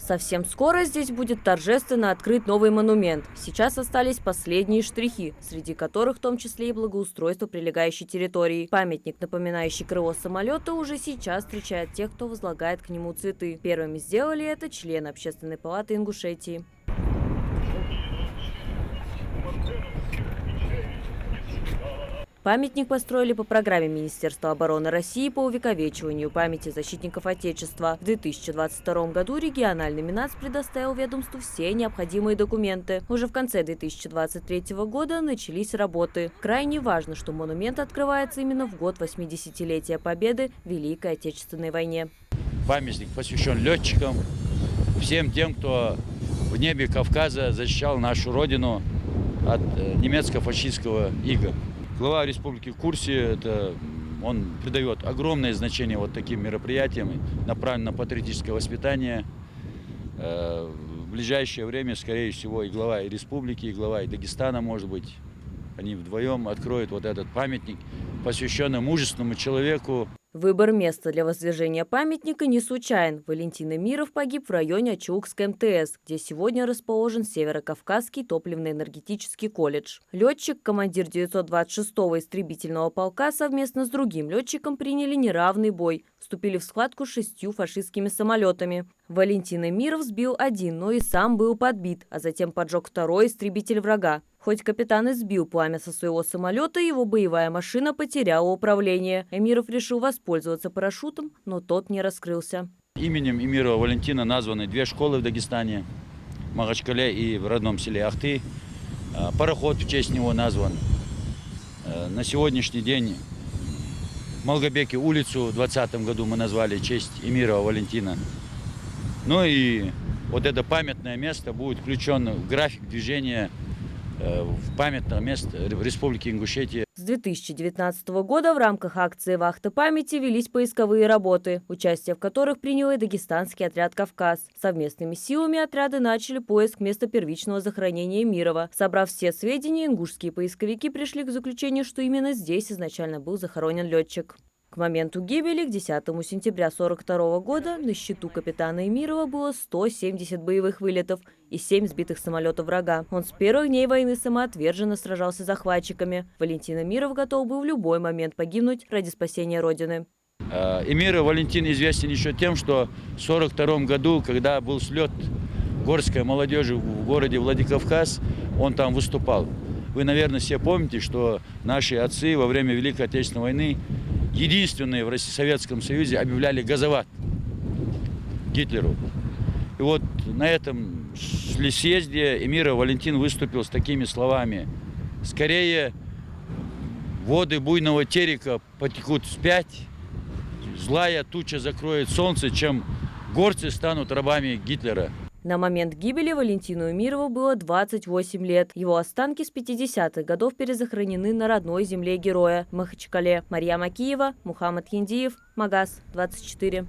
Совсем скоро здесь будет торжественно открыт новый монумент. Сейчас остались последние штрихи, среди которых в том числе и благоустройство прилегающей территории. Памятник, напоминающий крыло самолета, уже сейчас встречает тех, кто возлагает к нему цветы. Первыми сделали это члены Общественной палаты Ингушетии. Памятник построили по программе Министерства обороны России по увековечиванию памяти защитников Отечества. В 2022 году региональный Минац предоставил ведомству все необходимые документы. Уже в конце 2023 года начались работы. Крайне важно, что монумент открывается именно в год 80-летия Победы в Великой Отечественной войне. Памятник посвящен летчикам, всем тем, кто в небе Кавказа защищал нашу родину от немецко-фашистского ига. Глава республики в курсе, он придает огромное значение вот таким мероприятиям, направлено на патриотическое воспитание. В ближайшее время, скорее всего, и глава и республики, и глава и Дагестана, может быть, они вдвоем откроют вот этот памятник, посвященный мужественному человеку. Выбор места для воздвижения памятника не случайен. Валентин Эмиров погиб в районе Ачаукской МТС, где сегодня расположен Северо-Кавказский топливно-энергетический колледж. Летчик, командир 926-го истребительного полка, совместно с другим летчиком приняли неравный бой. Вступили в схватку с 6 фашистскими самолетами. Валентин Эмиров сбил один, но и сам был подбит, а затем поджег второй истребитель врага. Хоть капитан и сбил пламя со своего самолета, его боевая машина потеряла управление. Эмиров решил воспользоваться парашютом, но тот не раскрылся. Именем Эмирова Валентина названы 2 школы в Дагестане, в Махачкале и в родном селе Ахты. Пароход в честь него назван. На сегодняшний день в Малгобеке улицу в 2020 году мы назвали в честь Эмирова Валентина. Ну и вот это памятное место будет включено в график движения в памятное место в Республике Ингушетия. С 2019 года в рамках акции «Вахта памяти» велись поисковые работы, участие в которых принял и дагестанский отряд «Кавказ». Совместными силами отряды начали поиск места первичного захоронения Эмирова. Собрав все сведения, ингушские поисковики пришли к заключению, что именно здесь изначально был захоронен летчик. К моменту гибели, к 10 сентября 1942 года, на счету капитана Эмирова было 170 боевых вылетов и 7 сбитых самолетов врага. Он с первых дней войны самоотверженно сражался с захватчиками. Валентин Эмиров готов был в любой момент погибнуть ради спасения Родины. Эмиров Валентин известен еще тем, что в 1942 году, когда был слет горской молодежи в городе Владикавказ, он там выступал. Вы, наверное, все помните, что наши отцы во время Великой Отечественной войны единственные в Советском Союзе объявляли газоват Гитлеру. И вот на этом съезде Эмиров Валентин выступил с такими словами: «Скорее воды буйного терека потекут вспять, злая туча закроет солнце, чем горцы станут рабами Гитлера». На момент гибели Валентину Эмирову было 28 лет. Его останки с 50-х годов перезахоронены на родной земле героя – Махачкале. Марьям Акиева, Мухаммад Хиндиев, Магаз 24.